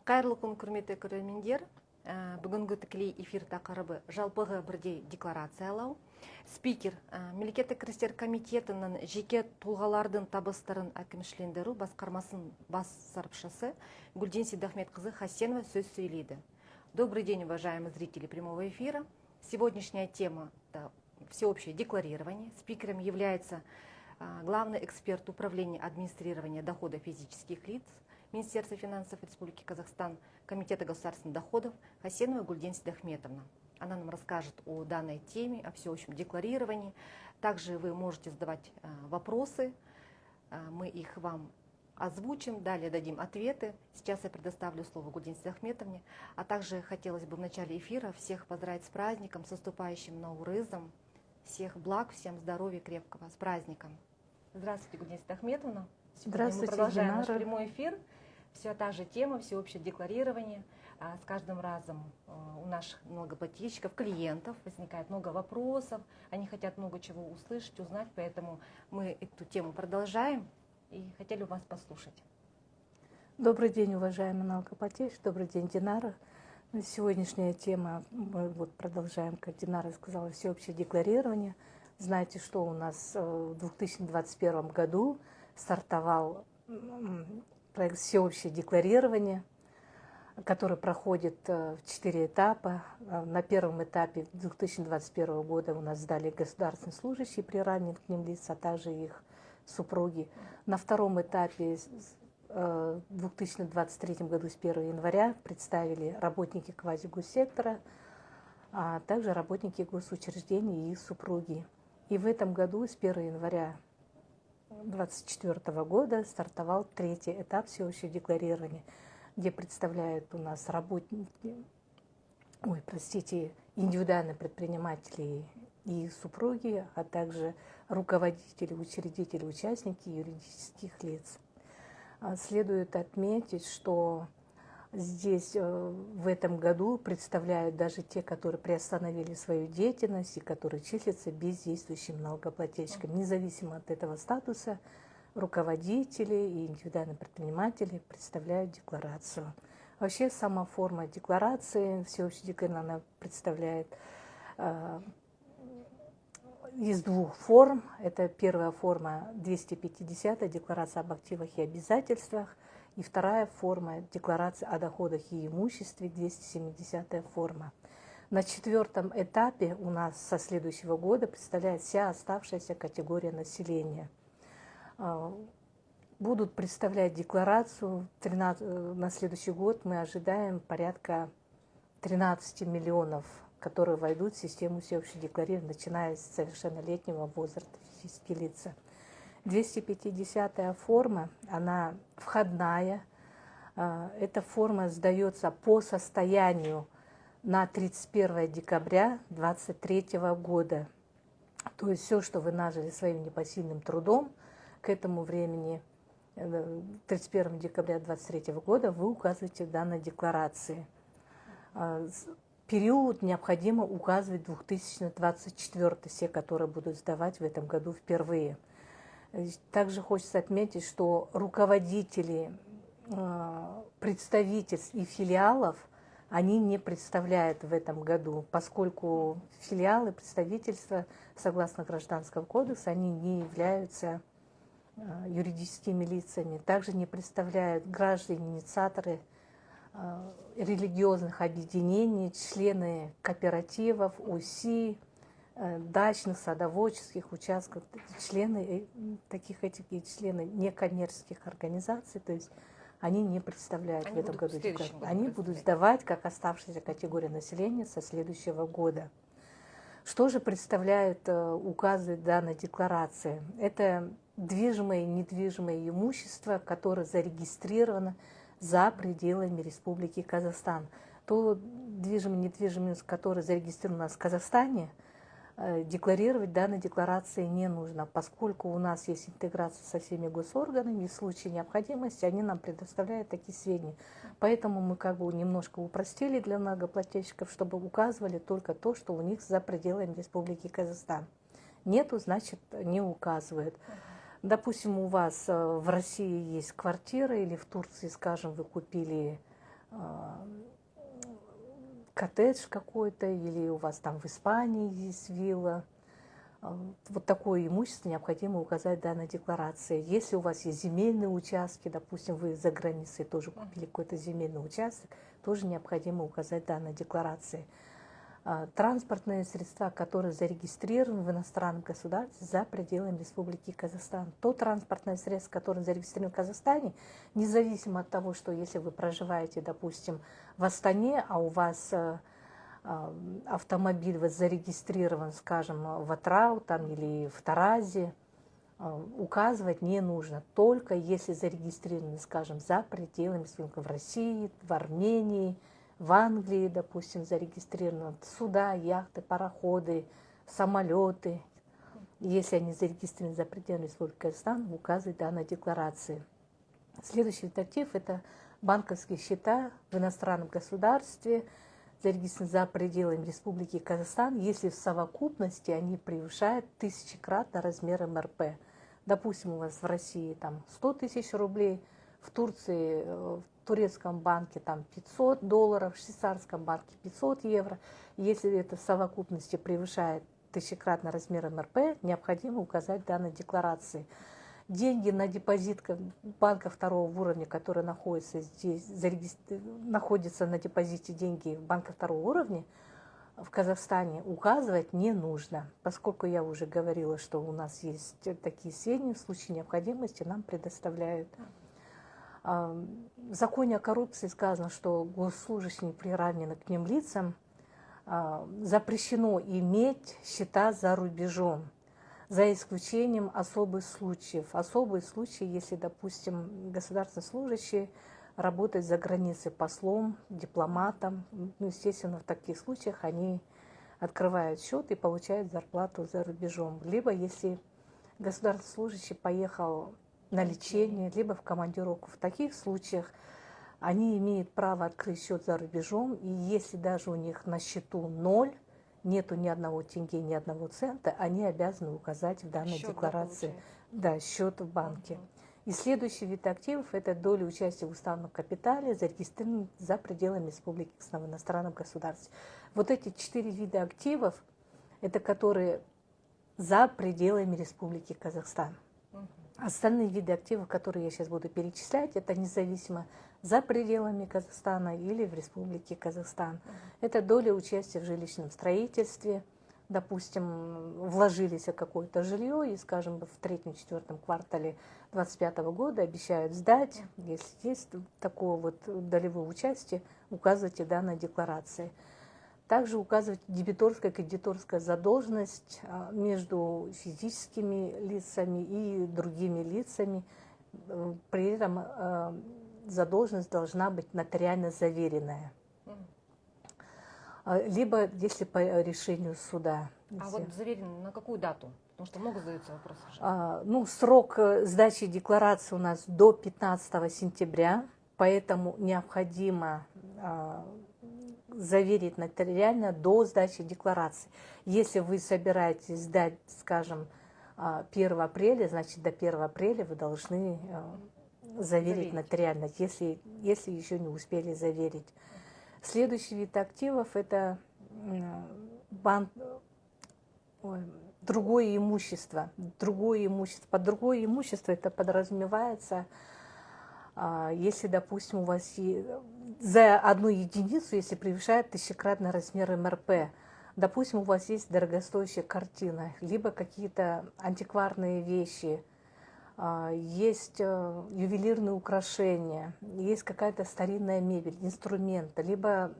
Қайырлы күн, құрметті көрермендер. Бүгінгі тікелей эфир тақырыбы жалпыға бірдей декларациялау. Спикер Мемлекеттік кірістер комитетінің жеке тұлғалардың табыстарын әкімшілендіру басқармасының бас сарапшысы Гүлден Сейдахметқызы Хасенова сөз сөйлейді. Добрый день, уважаемые зрители прямого эфира. Сегодняшняя тема – всеобщее декларирование. Спикером является главный эксперт управления администрирования доходов физических лиц Министерства финансов Республики Казахстан, Комитета государственных доходов Хасенова Гүлден Сейдахметовна. Она нам расскажет о данной теме, о всеобщем декларировании. Также вы можете задавать вопросы, мы их вам озвучим, далее дадим ответы. Сейчас я предоставлю слово Гүлден Сейдахметовне. А также хотелось бы в начале эфира всех поздравить с праздником, с наступающим Наурызом. Всех благ, всем здоровья крепкого, с праздником. Здравствуйте, Гүлден Сейдахметовна. Здравствуйте, мы продолжаем Динара. наш прямой эфир. Все та же тема, всеобщее декларирование. С каждым разом у наших налогоплательщиков, клиентов возникает много вопросов. Они хотят много чего услышать, узнать, поэтому мы эту тему продолжаем и хотели вас послушать. Добрый день, уважаемый налогоплательщик. Добрый день, Динара. Сегодняшняя тема, мы продолжаем, как Динара сказала, всеобщее декларирование. Знаете, что у нас в 2021 году стартовал проект «Всеобщее декларирование», который проходит в 4 этапа. На первом этапе 2021 года у нас сдали государственные служащие, приравненные к ним лица, а также их супруги. На втором этапе в 2023 году с 1 января представили работники квазигоссектора, а также работники госучреждений и их супруги. И в этом году с 1 января 2024 года стартовал 3-й этап всеобщего декларирования, где представляют у нас индивидуальные предприниматели и их супруги, а также руководители, учредители, участники юридических лиц. Следует отметить, что здесь в этом году представляют даже те, которые приостановили свою деятельность и которые числятся бездействующим налогоплательщиком. Независимо от этого статуса, руководители и индивидуальные предприниматели представляют декларацию. Вообще сама форма декларации, всеобщее декларирование, она представляет из 2 форм. Это первая форма 250-я декларация об активах и обязательствах. И вторая форма декларации о доходах и имуществе, 270-я форма. На 4-м этапе у нас со следующего года представляет вся оставшаяся категория населения. Будут представлять декларацию на следующий год. Мы ожидаем порядка 13 миллионов, которые войдут в систему всеобщего декларирования, начиная с совершеннолетнего возраста физические лица. 250-я форма, она входная. Эта форма сдается по состоянию на 31 декабря 2023 года. То есть все, что вы нажили своим непосильным трудом к этому времени, 31 декабря 2023 года, вы указываете в данной декларации. Период необходимо указывать 2024, все, которые будут сдавать в этом году впервые. Также хочется отметить, что руководители представительств и филиалов, они не представляют в этом году, поскольку филиалы, представительства, согласно Гражданского кодекса, они не являются юридическими лицами. Также не представляют граждане, инициаторы религиозных объединений, члены кооперативов, УСИ, дачных, садоводческих участков, члены члены некоммерческих организаций, то есть они не представляют в этом году. Они будут сдавать как оставшаяся категория населения со следующего года. Что же представляет, указывает данная декларация? Это движимое и недвижимое имущество, которое зарегистрировано за пределами Республики Казахстан. То движимое и недвижимое, которое зарегистрировано у нас в Казахстане, декларировать данной декларации не нужно, поскольку у нас есть интеграция со всеми госорганами, и в случае необходимости они нам предоставляют такие сведения. Поэтому мы немножко упростили для налогоплательщиков, чтобы указывали только то, что у них за пределами Республики Казахстан. Нету, значит, не указывают. Допустим, у вас в России есть квартира, или в Турции, скажем, вы купили коттедж какой-то, или у вас там в Испании есть вилла. Вот такое имущество необходимо указать в данной декларации. Если у вас есть земельные участки, допустим, вы за границей тоже купили какой-то земельный участок, тоже необходимо указать в данной декларации. Транспортные средства, которые зарегистрированы в иностранном государстве за пределами Республики Казахстан. То транспортное средство, которое зарегистрировано в Казахстане, независимо от того, что если вы проживаете, допустим, в Астане, а у вас автомобиль зарегистрирован, скажем, в Атрау там, или в Таразе, указывать не нужно. Только если зарегистрированы, скажем, за пределами в России, в Армении, в Англии, допустим, зарегистрированы суда, яхты, пароходы, самолеты. Если они зарегистрированы за пределами Республики Казахстан, указывать в данной декларации. Следующий вид актив – это банковские счета в иностранном государстве, зарегистрированы за пределами Республики Казахстан, если в совокупности они превышают тысячекратно размер МРП. Допустим, у вас в России там 100 тысяч рублей, в Турции, в турецком банке там $500, в швейцарском банке 500 евро. Если это в совокупности превышает тысячекратно размер МРП, необходимо указать в данной декларации. Деньги на депозит банка второго уровня, который находится здесь, находятся на депозите деньги банка второго уровня в Казахстане, указывать не нужно, поскольку я уже говорила, что у нас есть такие сведения, в случае необходимости нам предоставляют. В законе о коррупции сказано, что госслужащим, приравнены к ним лицам, запрещено иметь счета за рубежом, за исключением особых случаев. Особые случаи, если, допустим, государственный служащий работает за границей послом, дипломатом, ну, естественно, в таких случаях они открывают счет и получают зарплату за рубежом. Либо если государственный служащий поехал на лечение, либо в командировку. В таких случаях они имеют право открыть счет за рубежом, и если даже у них на счету 0, нету ни одного тенге, ни одного цента, они обязаны указать в данной Счет, декларации да, счет в банке. И следующий вид активов – это доля участия в уставном капитале, зарегистрированных за пределами Республики Казахстан в иностранном государстве. Вот эти 4 вида активов – это которые за пределами Республики Казахстан. Остальные виды активов, которые я сейчас буду перечислять, это независимо за пределами Казахстана или в Республике Казахстан. Это доля участия в жилищном строительстве. Допустим, вложились в какое-то жилье и, скажем, в третьем-четвертом квартале 2025 года обещают сдать. Если есть такое вот долевое участие, указывайте в данной декларации. Также указывать дебиторская и кредиторская задолженность между физическими лицами и другими лицами. При этом задолженность должна быть нотариально заверенная. Либо если по решению суда. А вот заверено на какую дату? Потому что много задаются вопросы. Срок сдачи декларации у нас до 15 сентября, поэтому необходимо заверить нотариально до сдачи декларации. Если вы собираетесь сдать, скажем, 1 апреля, значит до 1 апреля вы должны заверить нотариально, если еще не успели заверить. Следующий вид активов – это другое имущество. Под другое имущество это подразумевается, если, допустим, у вас за одну единицу, если превышает тысячекратный размер МРП, допустим, у вас есть дорогостоящая картина, либо какие-то антикварные вещи, есть ювелирные украшения, есть какая-то старинная мебель, инструменты, либо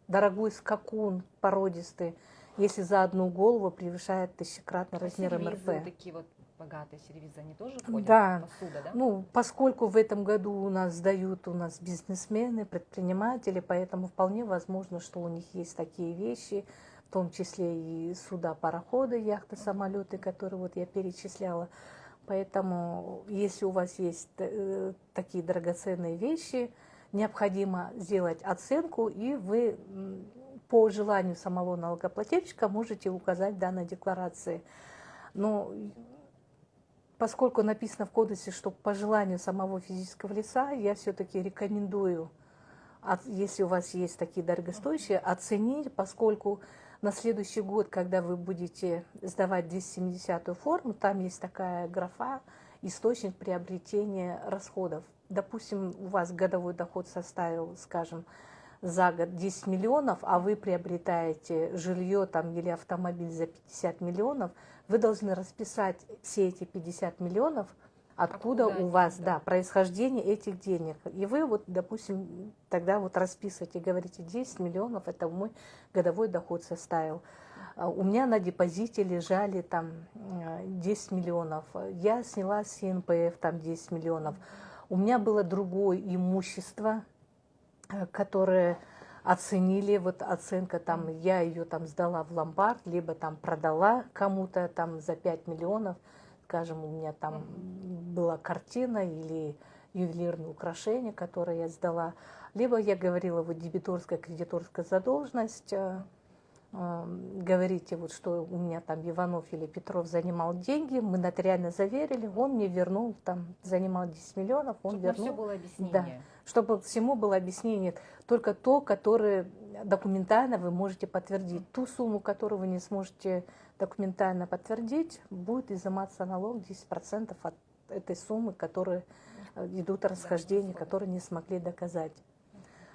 дорогой скакун породистый, если за одну голову превышает тысячекратный размер МРП. Такие вот богатые сервизы, они тоже входят в посуда, да? Поскольку в этом году у нас сдают бизнесмены, предприниматели, поэтому вполне возможно, что у них есть такие вещи, в том числе и суда, пароходы, яхты, самолеты, которые вот я перечисляла. Поэтому, если у вас есть такие драгоценные вещи, необходимо сделать оценку, и вы по желанию самого налогоплательщика можете указать в данной декларации. Но поскольку написано в кодексе, что по желанию самого физического лица, я все-таки рекомендую если у вас есть такие дорогостоящие, оценить, поскольку на следующий год, когда вы будете сдавать 270-ю форму, там есть такая графа «Источник приобретения расходов». Допустим, у вас годовой доход составил, скажем, за год 10 миллионов, а вы приобретаете жилье там, или автомобиль за 50 миллионов, вы должны расписать все эти 50 миллионов, откуда у вас происхождение этих денег. И вы, вот, допустим, тогда вот расписываете, говорите, 10 миллионов это мой годовой доход составил. У меня на депозите лежали там 10 миллионов. Я сняла с ЕНПФ там 10 миллионов. У меня было другое имущество, которые оценили, вот оценка там, я ее там сдала в ломбард, либо там продала кому-то там за 5 миллионов, скажем, у меня там была картина или ювелирное украшение, которое я сдала, либо я говорила, вот дебиторская, кредиторская задолженность, говорите, вот что у меня там Иванов или Петров занимал деньги, мы нотариально заверили, он мне вернул, там занимал 10 миллионов, он чтобы вернул. все было объяснение. Да, чтобы всему было объяснение, только то, которое документально вы можете подтвердить. Ту сумму, которую вы не сможете документально подтвердить, будет изыматься налог 10% от этой суммы, которые идут расхождения, которые не смогли доказать.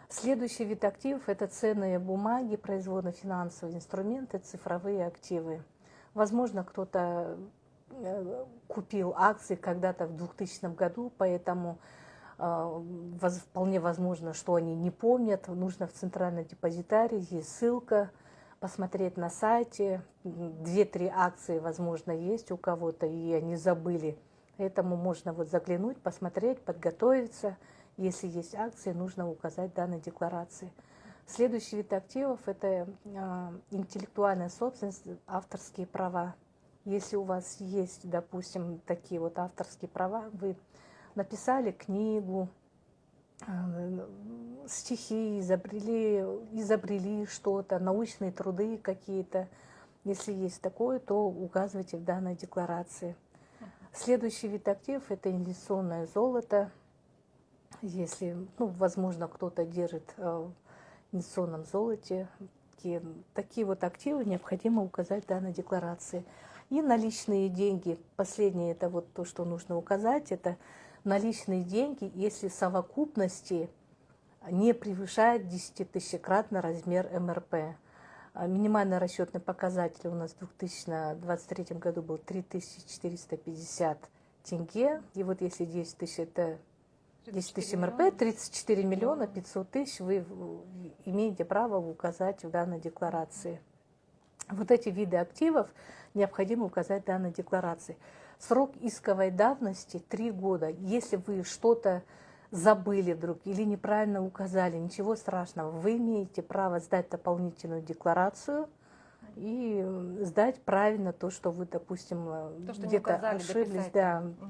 Следующий вид активов – это ценные бумаги, производно-финансовые инструменты, цифровые активы. Возможно, кто-то купил акции когда-то в 2000 году, поэтому вполне возможно, что они не помнят. Нужно в центральной депозитарии, есть ссылка, посмотреть на сайте. 2-3 акции, возможно, есть у кого-то, и они забыли. Поэтому можно вот заглянуть, посмотреть, подготовиться. Если есть акции, нужно указать в данной декларации. Следующий вид активов – это интеллектуальная собственность, авторские права. Если у вас есть, допустим, такие вот авторские права, вы написали книгу, стихи, изобрели что-то, научные труды какие-то. Если есть такое, то указывайте в данной декларации. Следующий вид активов – это инвестиционное золото. Если, возможно, кто-то держит в инвестиционном золоте, такие вот активы необходимо указать в данной декларации. И наличные деньги. Последнее, это вот то, что нужно указать, это наличные деньги, если в совокупности не превышает 10-тысячекратно размер МРП. Минимальный расчетный показатель у нас в 2023 году был 3450 тенге. И вот если 10 тысяч это 10 тысяч МРП, 34 миллиона 500 тысяч вы имеете право указать в данной декларации. Вот эти виды активов необходимо указать в данной декларации. Срок исковой давности 3 года. Если вы что-то забыли вдруг или неправильно указали, ничего страшного. Вы имеете право сдать дополнительную декларацию и сдать правильно то, что вы, допустим, где-то ошиблись.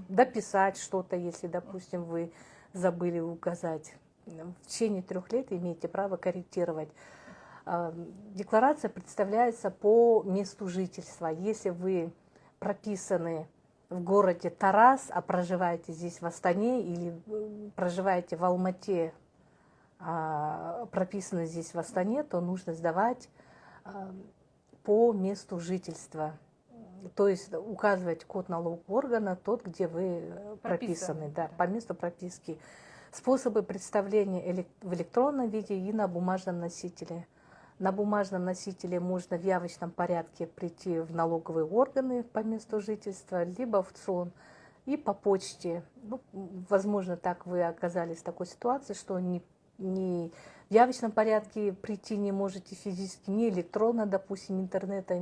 Дописать что-то, если, допустим, вы забыли указать. В течение 3 лет имеете право корректировать. Декларация представляется по месту жительства. Если вы прописаны в городе Тарас, а проживаете здесь в Астане, или проживаете в Алмате, а прописаны здесь в Астане, то нужно сдавать по месту жительства. То есть указывать код налогового органа тот, где вы прописаны, по месту прописки. Способы представления в электронном виде и на бумажном носителе. На бумажном носителе можно в явочном порядке прийти в налоговые органы по месту жительства, либо в ЦОН, и по почте. Возможно, так вы оказались в такой ситуации, что не в явочном порядке прийти не можете физически, не электронно, допустим, интернета,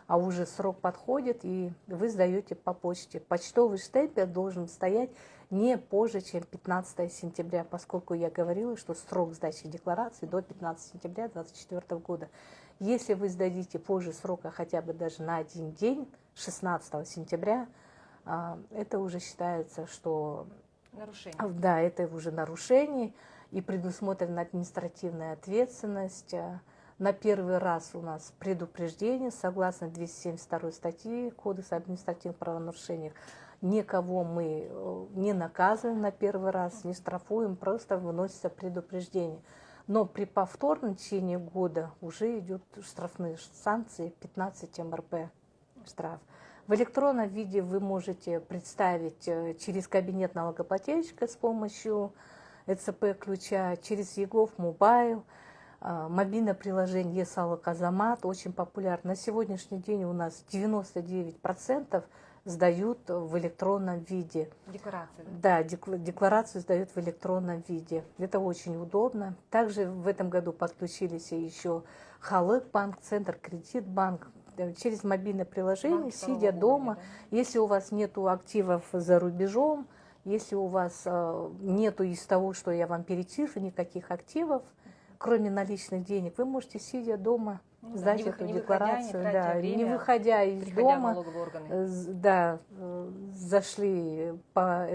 а уже срок подходит, и вы сдаете по почте. Почтовый штемпель должен стоять не позже, чем 15 сентября, поскольку я говорила, что срок сдачи декларации до 15 сентября 2024 года. Если вы сдадите позже срока хотя бы даже на 1 день, 16 сентября, это уже считается, что нарушение. Да, это уже нарушение, и предусмотрена административная ответственность. На первый раз у нас предупреждение, согласно 272 статьи Кодекса административных правонарушений. никого мы не наказываем на первый раз, не штрафуем, просто выносится предупреждение. Но при повторном течение года уже идут штрафные санкции 15 МРП штраф. В электронном виде вы можете представить через кабинет налогоплательщика с помощью ЭЦП-ключа, через ЕГОВ Мобайл, мобильное приложение ЕСалок Азамат, очень популярно. На сегодняшний день у нас 99% сдают в электронном виде. Декларации, Да, декларацию сдают в электронном виде. Это очень удобно. Также в этом году подключились еще Халык банк, Центр Кредит банк. Через мобильное приложение, Банки сидя второго дома, уровня, да? если у вас нет активов за рубежом, если у вас нету из того, что я вам перечислю, никаких активов, кроме наличных денег, вы можете, сидя дома, Ну сдать да, эту не декларацию. выходя, не тратя Да, не время, выходя из приходя в дома, налоговые органы. да, зашли по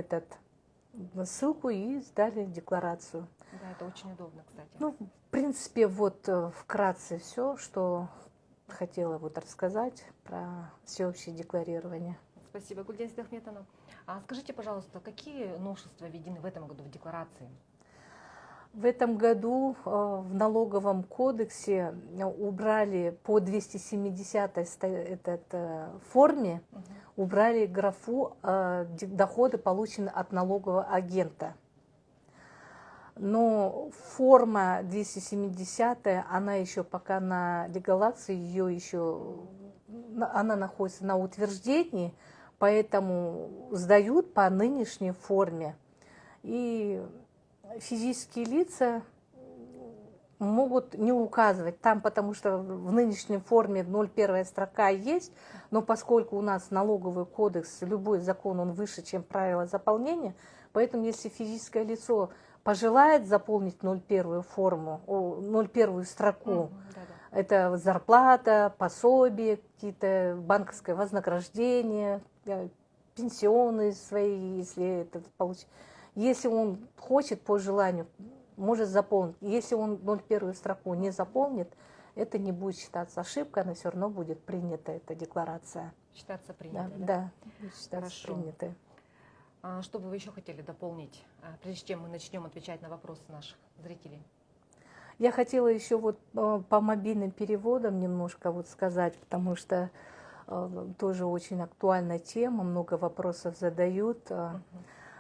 ссылку и сдали декларацию. Да, это очень удобно, кстати. Ну, в принципе, вот вкратце все, что хотела вот рассказать про всеобщее декларирование. Спасибо, Гульден Сейдахметовна. А скажите, пожалуйста, какие новшества введены в этом году в декларации? В этом году в налоговом кодексе убрали по 270 форме, убрали графу доходы, полученные от налогового агента. Но форма 270, она еще пока на легалации, она находится на утверждении, поэтому сдают по нынешней форме. И физические лица могут не указывать там, потому что в нынешней форме 0,1 строка есть, но поскольку у нас налоговый кодекс, любой закон, он выше, чем правила заполнения, поэтому если физическое лицо пожелает заполнить 0,1 форму, 0,1 строку, это зарплата, пособие, какие-то банковское вознаграждение, пенсионные свои, если это получить. Если он хочет по желанию, может заполнить. Если он 0,1 строку не заполнит, это не будет считаться ошибкой, она все равно будет принята, эта декларация. Считаться принятой, да? Да, будет считаться Хорошо. принятой. Что бы вы еще хотели дополнить, прежде чем мы начнем отвечать на вопросы наших зрителей? Я хотела еще вот по мобильным переводам немножко вот сказать, потому что тоже очень актуальная тема, много вопросов задают.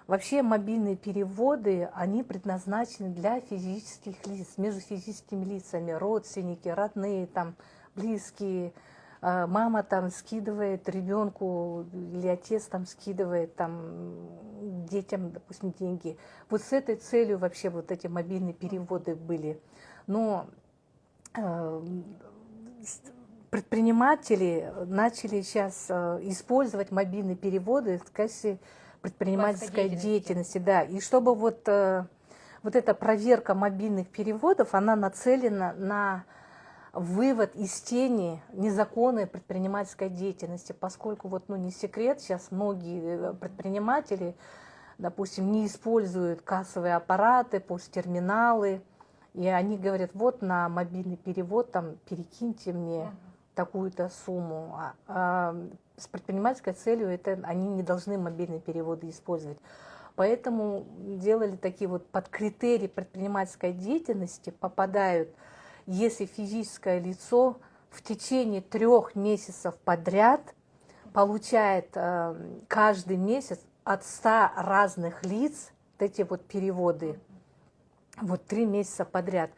Вообще мобильные переводы, они предназначены для физических лиц, между физическими лицами, родственники, родные, там, близкие. Мама там скидывает ребенку или отец там скидывает там детям, допустим, деньги. Вот с этой целью вообще вот эти мобильные переводы были. Но предприниматели начали сейчас использовать мобильные переводы в качестве предпринимательской деятельности. Да. И чтобы вот эта проверка мобильных переводов, она нацелена на вывод из тени незаконной предпринимательской деятельности, поскольку вот, ну, не секрет, сейчас многие предприниматели, допустим, не используют кассовые аппараты, посттерминалы, и они говорят, вот на мобильный перевод там перекиньте мне такую-то сумму. С предпринимательской целью это они не должны мобильные переводы использовать. Поэтому делали такие вот под критерии предпринимательской деятельности попадают, если физическое лицо в течение 3 месяцев подряд получает каждый месяц от 100 разных лиц вот эти вот переводы, вот 3 месяца подряд.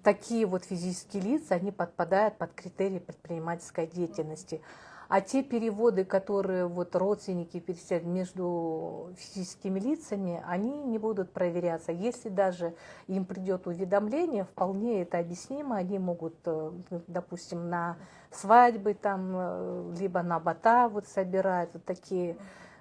Такие вот физические лица, они подпадают под критерии предпринимательской деятельности. А те переводы, которые вот родственники перечисляют между физическими лицами, они не будут проверяться. Если даже им придет уведомление, вполне это объяснимо. Они могут, допустим, на свадьбы там, либо на бата вот собирать вот такие.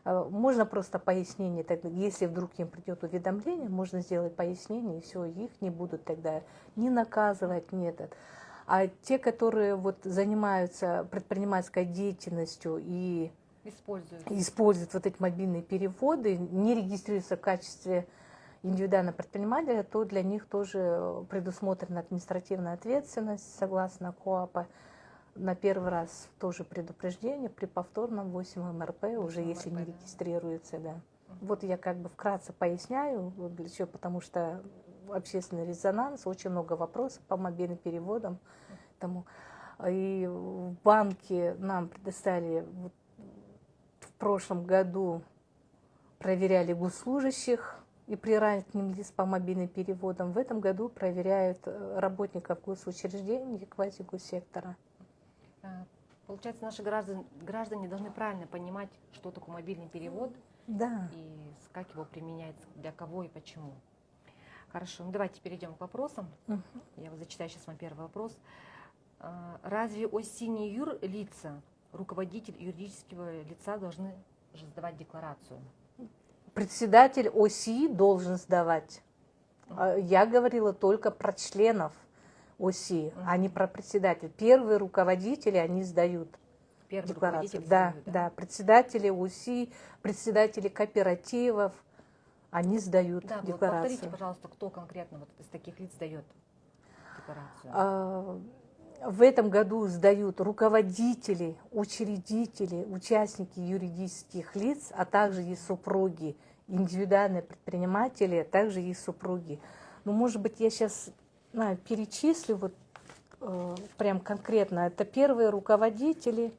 Можно просто пояснение, если вдруг им придет уведомление, можно сделать пояснение, и все, их не будут тогда ни наказывать, ни этот. А те, которые вот занимаются предпринимательской деятельностью и используют вот эти мобильные переводы, не регистрируются в качестве индивидуального предпринимателя, то для них тоже предусмотрена административная ответственность согласно КоАПа. на первый раз тоже предупреждение, при повторном 8 МРП, уже если не МРП, да. регистрируется, да. Вот я как бы вкратце поясняю, вот для чего, потому что общественный резонанс, очень много вопросов по мобильным переводам. Тому. И в банке нам предоставили, вот, в прошлом году проверяли госслужащих и приравниваем лиц по мобильным переводам. В этом году проверяют работников госучреждений и квазигоссектора. Получается, наши граждане должны правильно понимать, что такое мобильный перевод Да. и как его применять, для кого и почему. Хорошо, ну давайте перейдем к вопросам. Я вот зачитаю сейчас вам первый вопрос. Разве ОСИ не юрлица, руководитель юридического лица должны же сдавать декларацию? Председатель ОСИ должен сдавать. Я говорила только про членов ОСИ, а не про председателя. Первые руководители, они сдают Первый декларацию. руководитель Да, сдают, да, председатели ОСИ, председатели кооперативов, они сдают Да, вот декларацию. повторите, пожалуйста, кто конкретно вот из таких лиц сдает декларацию? В этом году сдают руководители, учредители, участники юридических лиц, а также и супруги, индивидуальные предприниматели, а также и супруги. Ну, может быть, я сейчас перечислю вот прям конкретно. Это первые руководители,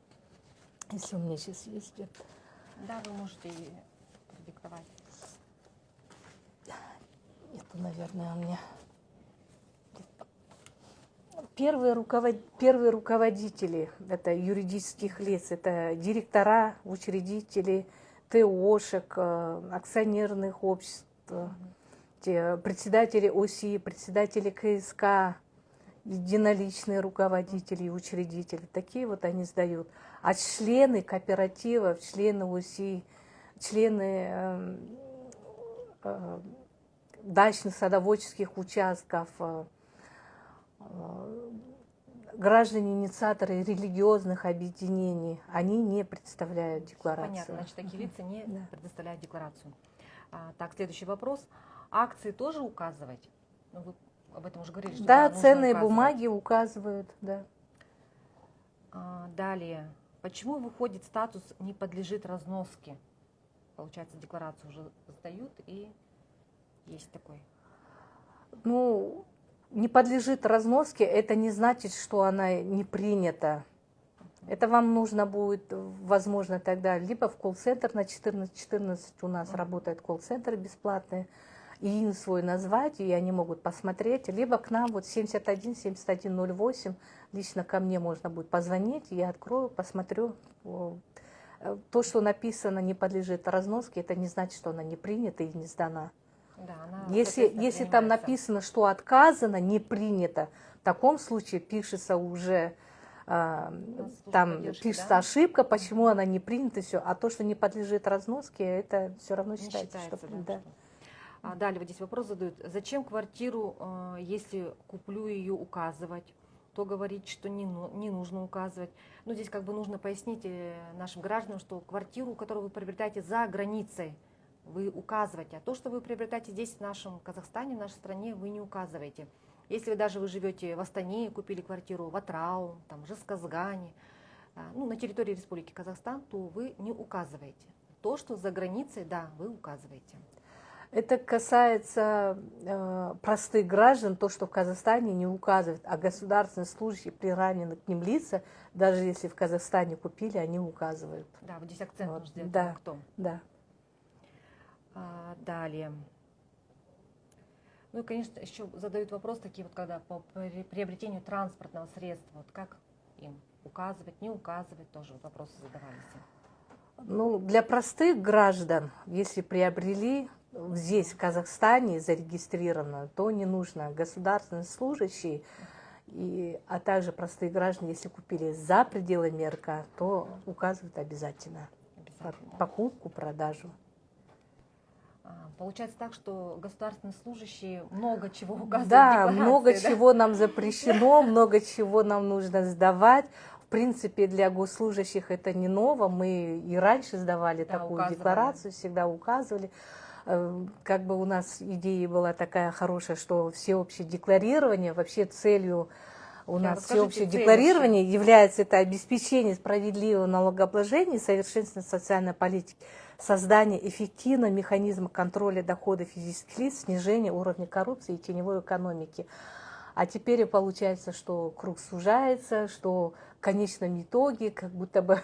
если у меня сейчас есть это. Да, вы можете и продиктовать. Это, наверное, у меня... Первые руководители это юридических лиц, это директора, учредители, ТОшек, акционерных обществ, председатели ОСИ, председатели КСК, единоличные руководители и учредители. Такие вот они сдают. А члены кооперативов, члены ОСИ, члены дачных садоводческих участков, граждане-инициаторы религиозных объединений, они не представляют декларацию. Понятно, значит, такие лица не Да. предоставляют декларацию. Так, следующий вопрос. Акции тоже указывать? Ну, вы об этом уже говорили, что Да, нужно ценные указывать. бумаги указывают, да. Далее. Почему выходит статус «не подлежит разноске»? Получается, декларацию уже сдают и есть такой. Ну, не подлежит разноске, это не значит, что она не принята. Это вам нужно будет, возможно, тогда либо в колл-центр на 1414 у нас работает колл-центр бесплатный, ИИН свой назвать, и они могут посмотреть, либо к нам вот 71-7108, лично ко мне можно будет позвонить, я открою, посмотрю. То, что написано «не подлежит разноске», это не значит, что она не принята и не сдана. Да, она, Если там принимается. написано, что отказано, не принято, в таком случае пишется уже, там пишется да? ошибка, почему она не принята, все. А то, что не подлежит разноске, это все равно Не считается, считается, что... да, что- Далее вот здесь вопрос задают. Зачем квартиру, если куплю ее, указывать? То говорить, что не нужно указывать. Ну, здесь как бы нужно пояснить нашим гражданам, что квартиру, которую вы приобретаете за границей, вы указываете. А то, что вы приобретаете здесь, в нашем Казахстане, в нашей стране, вы не указываете. Если вы живете в Астане, купили квартиру в Атрау, там, Жезказгане, ну, на территории Республики Казахстан, то вы не указываете. То, что за границей, да, вы указываете. Это касается простых граждан, то, что в Казахстане не указывают, а государственные служащие, приравнены к ним лица, даже если в Казахстане купили, они указывают. Да, вот здесь акцент нужно сделать. Да, кто. да. Далее. Ну и, конечно, еще задают вопрос такие вот, когда по приобретению транспортного средства, вот как им указывать, не указывать, тоже вот вопросы задавались. Ну, для простых граждан, если приобрели здесь, в Казахстане, зарегистрировано, то не нужно. Государственные служащие, а также простые граждане, если купили за пределами РК, то указывают обязательно. Покупку, продажу. Получается так, что государственные служащие много чего указывают. Да, много чего нам запрещено, много чего нам нужно сдавать. В принципе, для госслужащих это не ново. Мы и раньше сдавали такую декларацию, всегда указывали. Как бы у нас идея была такая хорошая, что всеобщее декларирование, вообще целью у нас расскажите всеобщее цель декларирование является это обеспечение справедливого налогообложения, совершенствование социальной политики, создание эффективного механизма контроля доходов физических лиц, снижение уровня коррупции и теневой экономики. А теперь получается, что круг сужается, что в конечном итоге как будто бы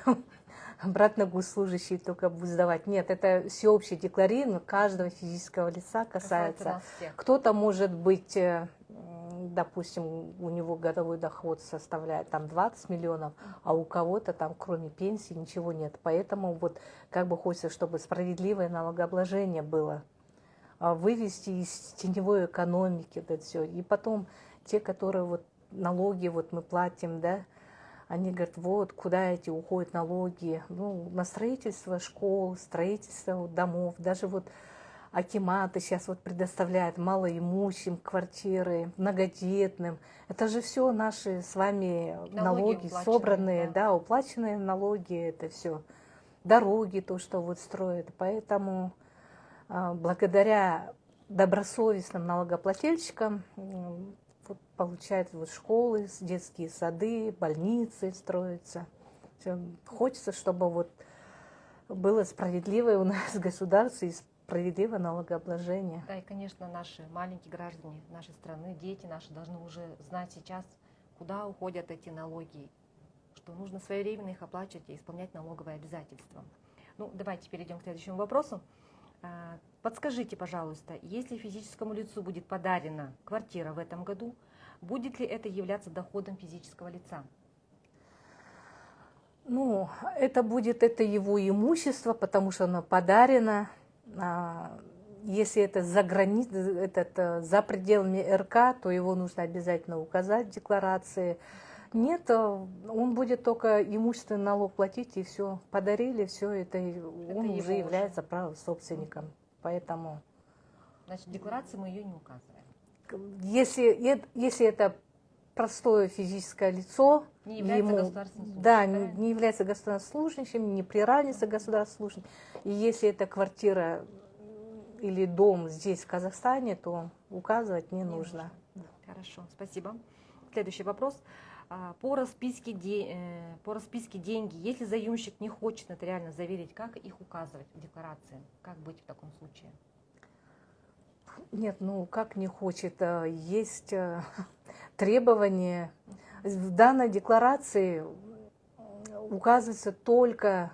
обратно госслужащие только будут сдавать. Нет, это всеобщее декларирование каждого физического лица касается. нас всех. Кто-то может быть, допустим, у него годовой доход составляет там 20 миллионов, а у кого-то там кроме пенсии ничего нет. Поэтому вот как бы хочется, чтобы справедливое налогообложение было, вывести из теневой экономики это все. И потом те, которые вот налоги вот мы платим, да, они говорят, вот куда эти уходят налоги, ну, на строительство школ, строительство домов, даже вот акиматы сейчас вот предоставляют малоимущим квартиры, многодетным. Это же все наши с вами налоги уплаченные, собранные, да. да, уплаченные налоги, это все. Дороги, то, что вот строят. Поэтому благодаря добросовестным налогоплательщикам вот, получается, вот школы, детские сады, больницы строятся. Всё. Хочется, чтобы вот было справедливое у нас государство и справедливое налогообложение. Да, и, конечно, наши маленькие граждане нашей страны, дети наши должны уже знать сейчас, куда уходят эти налоги, что нужно своевременно их оплачивать и исполнять налоговые обязательства. Ну, давайте перейдем к следующему вопросу. Подскажите, пожалуйста, если физическому лицу будет подарена квартира в этом году, будет ли это являться доходом физического лица? Ну, это будет это его имущество, потому что оно подарено. Если это за границей, за пределами РК, то его нужно обязательно указать в декларации. Нет, он будет только имущественный налог платить, и все. Подарили, все, это он уже является правособственником. Поэтому... Значит, в декларации мы ее не указываем. Если это простое физическое лицо, не является государственным служащим, да, не является государственным служащим, не приравнивается к государственному служащему. И если это квартира или дом здесь, в Казахстане, то указывать не нужно. Хорошо, спасибо. Следующий вопрос. По расписке деньги, если заемщик не хочет нотариально заверить, как их указывать в декларации? Как быть в таком случае? Нет, ну как не хочет, есть требования. В данной декларации указывается только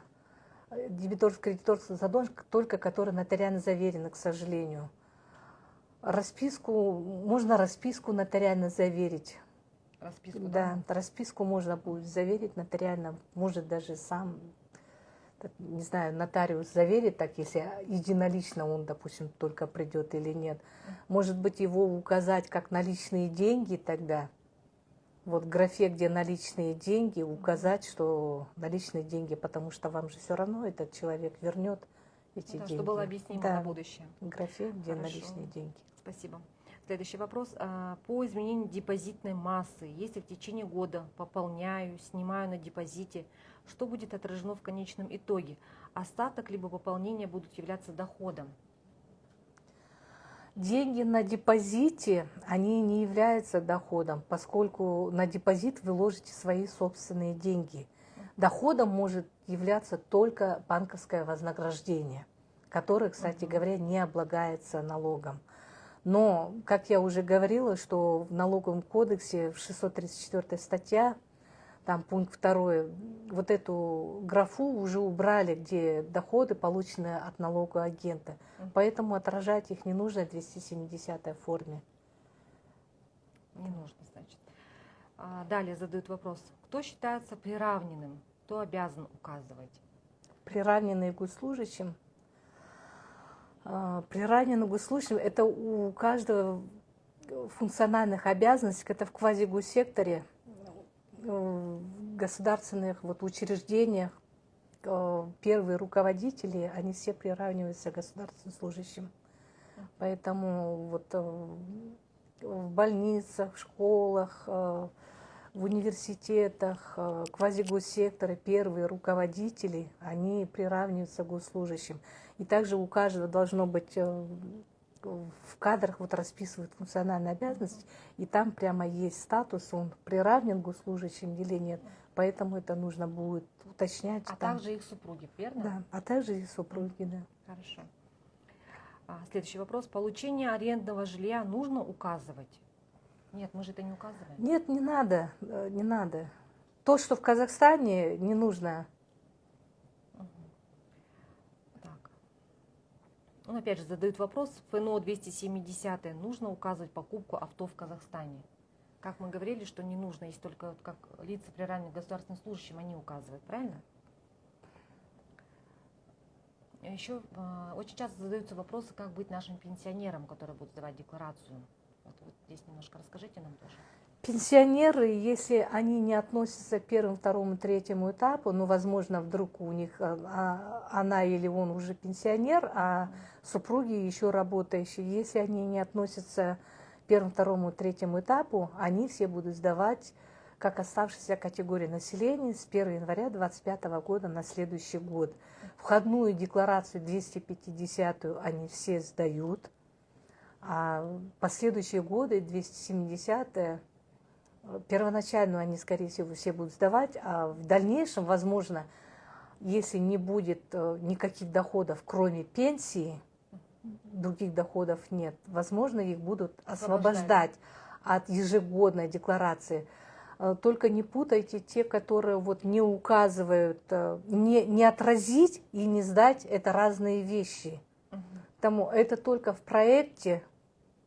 дебиторско-кредиторская задолженность, только которая нотариально заверена, к сожалению. Можно расписку нотариально заверить. Расписку, да? Расписку можно будет заверить нотариально, может даже сам, не знаю, нотариус заверит, так если единолично он, допустим, только придет или нет. Может быть, его указать как наличные деньги тогда. Вот в графе, где наличные деньги, указать, что наличные деньги, потому что вам же все равно этот человек вернет эти деньги. Чтобы было объяснимо на будущее. В графе, где наличные деньги. Спасибо. Следующий вопрос. По изменению депозитной массы, если в течение года пополняю, снимаю на депозите, что будет отражено в конечном итоге? Остаток либо пополнение будут являться доходом? Деньги на депозите, они не являются доходом, поскольку на депозит вы ложите свои собственные деньги. Доходом может являться только банковское вознаграждение, которое, кстати говоря, не облагается налогом. Но, как я уже говорила, что в налоговом кодексе в 634 статья, там пункт 2, вот эту графу уже убрали, где доходы, полученные от налогового агента. Поэтому отражать их не нужно в 270 форме. Не нужно, значит. Далее задают вопрос. Кто считается приравненным? Кто обязан указывать? Приравненные к госслужащим. Приравненным к госслужащим, это у каждого функциональных обязанностей, это в квазигоссекторе, в государственных вот учреждениях, первые руководители, они все приравниваются к государственным служащим. Поэтому вот в больницах, в школах, в университетах, квазигоссекторы, первые руководители, они приравниваются к госслужащим. И также у каждого должно быть в кадрах вот расписывают функциональные обязанности, и там прямо есть статус, он приравнен к госслужащим или нет. Поэтому это нужно будет уточнять. А там. также их супруги, верно? Да, а также и супруги, да. Хорошо. Следующий вопрос. Получение арендного жилья нужно указывать? Нет, мы же это не указываем. Нет, не надо, не надо. То, что в Казахстане, не нужно. Так. Он опять же задают вопрос. ФНО 270 нужно указывать покупку авто в Казахстане? Как мы говорили, что не нужно, есть только вот как лица, приравненные к государственным служащим, они указывают, правильно? Еще очень часто задаются вопросы, как быть нашим пенсионерам, которые будут сдавать декларацию. Вот здесь немножко расскажите нам тоже. Пенсионеры, если они не относятся к первому, второму, третьему этапу, ну, возможно, вдруг у них она или он уже пенсионер, а супруги еще работающие, если они не относятся к первому, второму, третьему этапу, они все будут сдавать как оставшаяся категория населения с 1 января 2025 года на следующий год. Входную декларацию 250 они все сдают, а последующие годы 270 первоначальную они, скорее всего, все будут сдавать, а в дальнейшем, возможно, если не будет никаких доходов, кроме пенсии, других доходов нет, возможно, их будут освобождать от ежегодной декларации. Только не путайте те, которые вот не указывают, не отразить и не сдать, это разные вещи. Потому это только в проекте,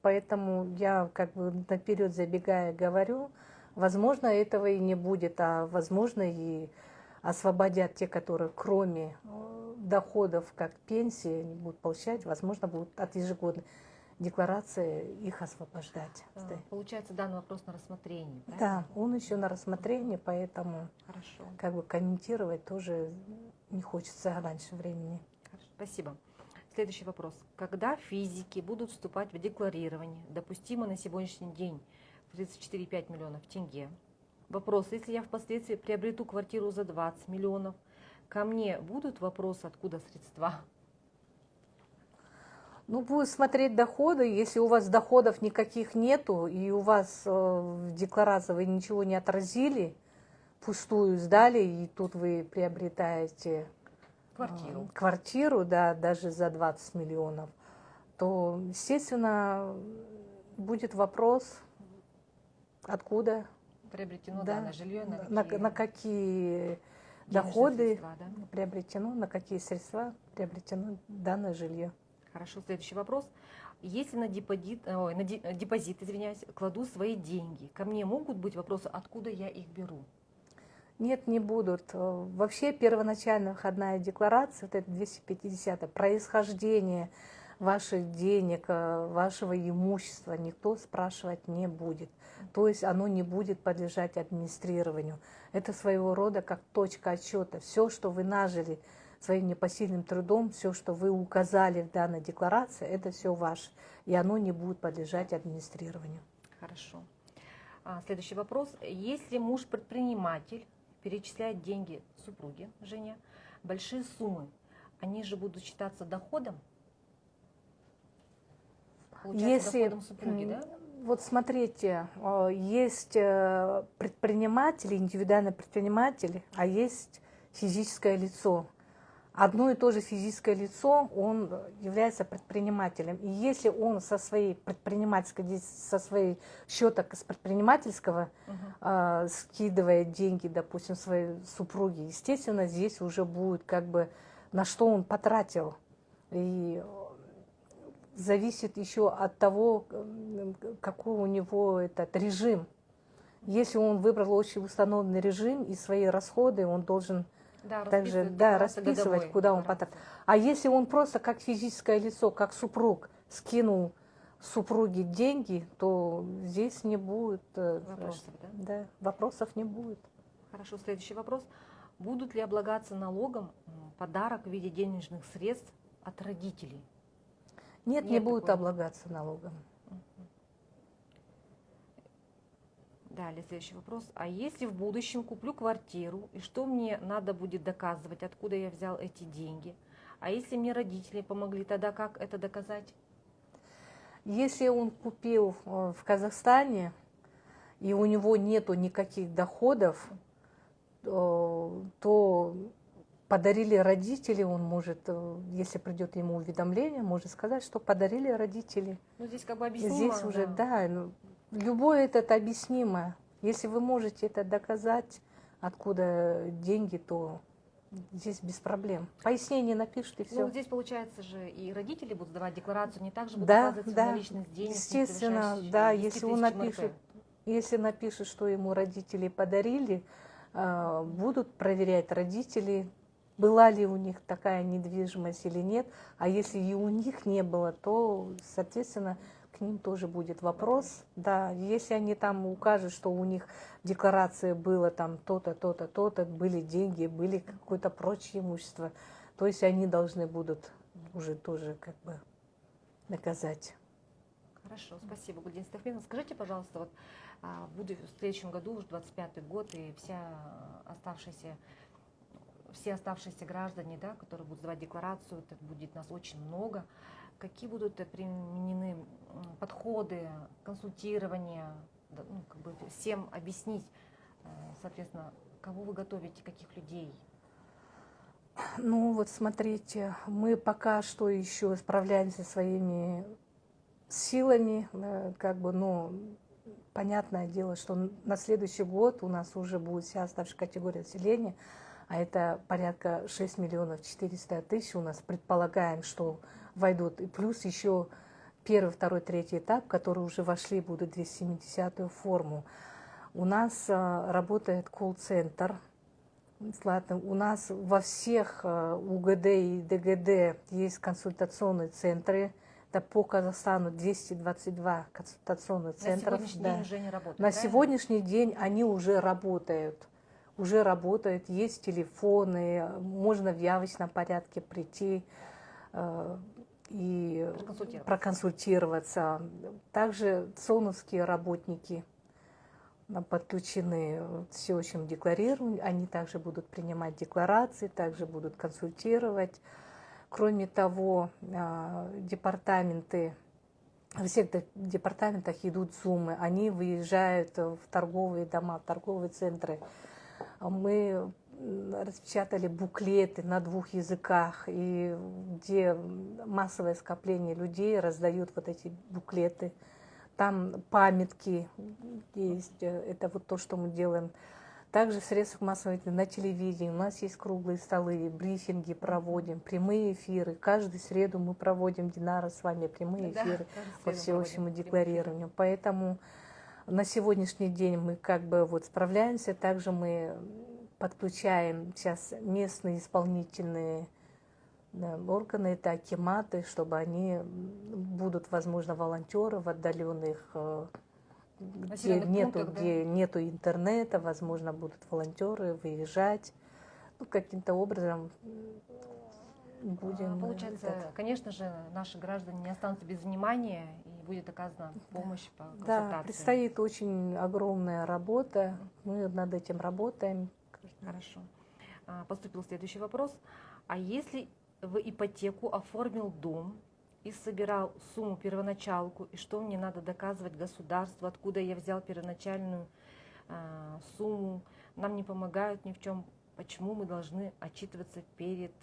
поэтому я как бы наперед забегая говорю, возможно, этого и не будет, а возможно и освободят те, которые кроме доходов, как пенсии, они будут получать, возможно, будут от ежегодной декларации их освобождать. Получается, данный вопрос на рассмотрении, правильно? Да, он еще на рассмотрении, поэтому Хорошо. как бы комментировать тоже не хочется раньше времени. Хорошо. Спасибо. Следующий вопрос. Когда физики будут вступать в декларирование, допустимо на сегодняшний день 34,5 миллионов тенге? Вопрос. Если я впоследствии приобрету квартиру за 20 миллионов, ко мне будут вопросы, откуда средства? Ну, будет смотреть доходы. Если у вас доходов никаких нету, и у вас в декларации вы ничего не отразили, пустую сдали, и тут вы приобретаете квартиру, да, даже за 20 миллионов, то, естественно, будет вопрос, откуда Приобретено да, данное жилье, на какие доходы средства, да? приобретено, на какие средства приобретено данное жилье. Хорошо, следующий вопрос. Если на депозит, извиняюсь, кладу свои деньги, ко мне могут быть вопросы, откуда я их беру? Нет, не будут. Вообще первоначальная входная декларация, вот это 250, происхождение ваших денег, вашего имущества никто спрашивать не будет. То есть оно не будет подлежать администрированию. Это своего рода как точка отсчета. Все, что вы нажили своим непосильным трудом, все, что вы указали в данной декларации, это все ваше. И оно не будет подлежать администрированию. Хорошо. Следующий вопрос. Если муж предприниматель перечисляет деньги супруге, жене, большие суммы, они же будут считаться доходом? Получается, доходом супруги, да? Вот смотрите, есть предприниматели, индивидуальный предприниматель, а есть физическое лицо. Одно и то же физическое лицо, он является предпринимателем. И если он со своей предпринимательской, со своей счета с предпринимательского скидывает деньги, допустим, своей супруге, естественно, здесь уже будет как бы на что он потратил. И зависит еще от того, какой у него этот режим. Если он выбрал общеустановленный режим и свои расходы, он должен также расписывать, куда он потратил. А если он просто как физическое лицо, как супруг, скинул супруге деньги, то здесь не будет вопросов, да? Вопросов не будет. Хорошо, следующий вопрос. Будут ли облагаться налогом подарок в виде денежных средств от родителей? Нет, не будут облагаться налогом. Далее, следующий вопрос. А если в будущем куплю квартиру, и что мне надо будет доказывать, откуда я взял эти деньги? А если мне родители помогли, тогда как это доказать? Если он купил в Казахстане, и у него нету никаких доходов, то подарили родители, он может, если придет ему уведомление, может сказать, что подарили родители. Ну, здесь как бы объяснимо. Здесь уже, да, любое это объяснимо. Если вы можете это доказать, откуда деньги, то здесь без проблем. Пояснение напишите, и все. Ну, здесь, получается же, и родители будут сдавать декларацию, не так же будут Да, указывать да, наличность денег, естественно, не да, превышающих 10 если он тысяч напишет, МРП. если напишет, что ему родители подарили, будут проверять родители, была ли у них такая недвижимость или нет. А если и у них не было, то, соответственно, к ним тоже будет вопрос. Да, если они там укажут, что у них в декларации было там то-то, то-то, то-то, были деньги, были какое-то прочее имущество, то есть они должны будут уже тоже как бы наказать. Хорошо, спасибо, Гульден Стахметовна. Скажите, пожалуйста, вот будет в следующем году, уже 25-й год, и все оставшиеся граждане, да, которые будут сдавать декларацию, это будет нас очень много. Какие будут применены подходы, консультирования, да, ну, как бы всем объяснить, соответственно, кого вы готовите, каких людей? Ну вот смотрите, мы пока что еще справляемся своими силами, как бы, но понятное дело, что на следующий год у нас уже будет вся оставшаяся категория населения, а это порядка 6 миллионов 400 тысяч у нас, предполагаем, что войдут, и плюс еще первый, второй, третий этап, которые уже вошли, будут 270-ю форму. У нас работает колл-центр. Ладно, у нас во всех УГД и ДГД есть консультационные центры. Это по Казахстану 222 консультационных центров. На сегодняшний да. день уже не работают, На правильно? сегодняшний день они уже работают. Уже работают, есть телефоны, можно в явочном порядке прийти и проконсультироваться. Также ЦОНовские работники подключены, все, чем декларируем, они также будут принимать декларации, также будут консультировать. Кроме того, департаменты, в всех департаментах идут зумы, они выезжают в торговые дома, в торговые центры. Мы распечатали буклеты на 2 языках, и где массовое скопление людей, раздают вот эти буклеты. Там памятки есть, это вот то, что мы делаем. Также в средствах массовой информации, на телевидении у нас есть круглые столы, брифинги проводим, прямые эфиры. Каждую среду мы проводим, Динара, с вами прямые эфиры по всеобщему декларированию. Поэтому на сегодняшний день мы как бы вот справляемся. Также мы подключаем сейчас местные исполнительные органы, это акиматы, чтобы они будут, возможно, волонтеры в отдаленных, где нету интернета, возможно, будут волонтеры выезжать, ну, каким-то образом будем. Получается, конечно же, наши граждане не останутся без внимания и будет оказана помощь по консультации. Да, предстоит очень огромная работа, мы над этим работаем. Хорошо. Поступил следующий вопрос. А если в ипотеку оформил дом и собирал сумму первоначалку, и что мне надо доказывать государству, откуда я взял первоначальную сумму, нам не помогают ни в чем, почему мы должны отчитываться перед,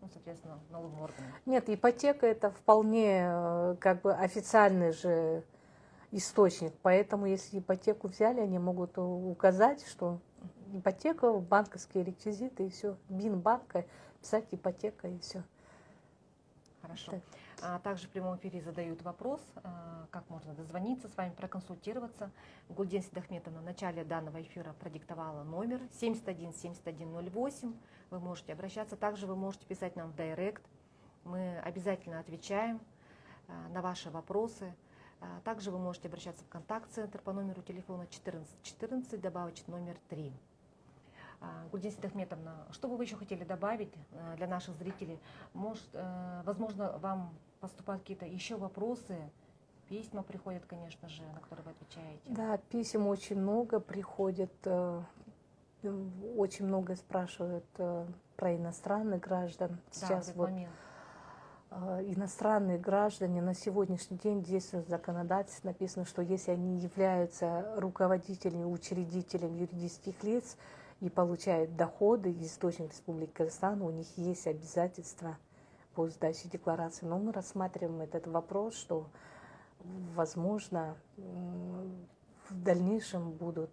ну, соответственно, налоговым органом? Нет, ипотека это вполне как бы официальный же источник, поэтому если ипотеку взяли, они могут указать, что ипотека, банковские реквизиты и все, БИН банка, писать ипотека и все. Хорошо. Также в прямом эфире задают вопрос, как можно дозвониться с вами, проконсультироваться. Гульден Сейдахметовна в начале данного эфира продиктовала номер 717108. Вы можете обращаться. Также вы можете писать нам в директ. Мы обязательно отвечаем на ваши вопросы. Также вы можете обращаться в контакт-центр по номеру телефона 1414, добавочный номер 3. Гульден Сейдахметовна, что бы вы еще хотели добавить для наших зрителей? Может, возможно, вам поступают какие-то еще вопросы? Письма приходят, конечно же, на которые вы отвечаете. Да, писем очень много приходит, очень много спрашивают про иностранных граждан. Сейчас да, вот момент. иностранные граждане на сегодняшний день действует законодательство, написано, что если они являются руководителями, учредителями юридических лиц и получают доходы из источников Республики Кыргызстан, у них есть обязательства по сдаче декларации. Но мы рассматриваем этот вопрос, что, возможно, в дальнейшем будут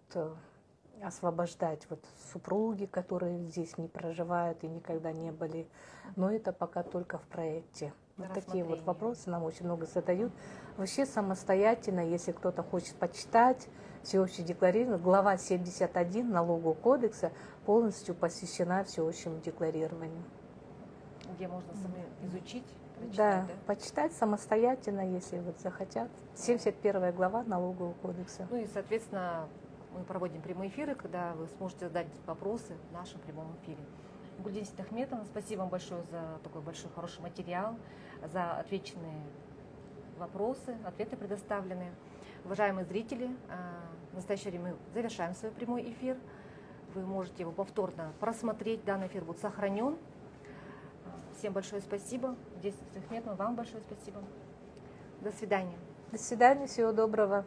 освобождать вот супруги, которые здесь не проживают и никогда не были. Но это пока только в проекте. Вот такие вот вопросы нам очень много задают. Вообще самостоятельно, если кто-то хочет почитать, всеобщее декларирование, глава 71 налогового кодекса полностью посвящена всеобщему декларированию. Где можно самим изучить, Да, прочитать, да? почитать самостоятельно, если вот захотят. 71 глава налогового кодекса. Ну и, соответственно, мы проводим прямые эфиры, когда вы сможете задать вопросы в нашем прямом эфире. Гульдин Сейтахметовна, спасибо вам большое за такой большой хороший материал, за отвеченные вопросы, ответы предоставленные. Уважаемые зрители, в настоящее время мы завершаем свой прямой эфир. Вы можете его повторно просмотреть. Данный эфир будет сохранен. Всем большое спасибо. Гульдин Сейтахметовна, вам большое спасибо. До свидания. До свидания, всего доброго.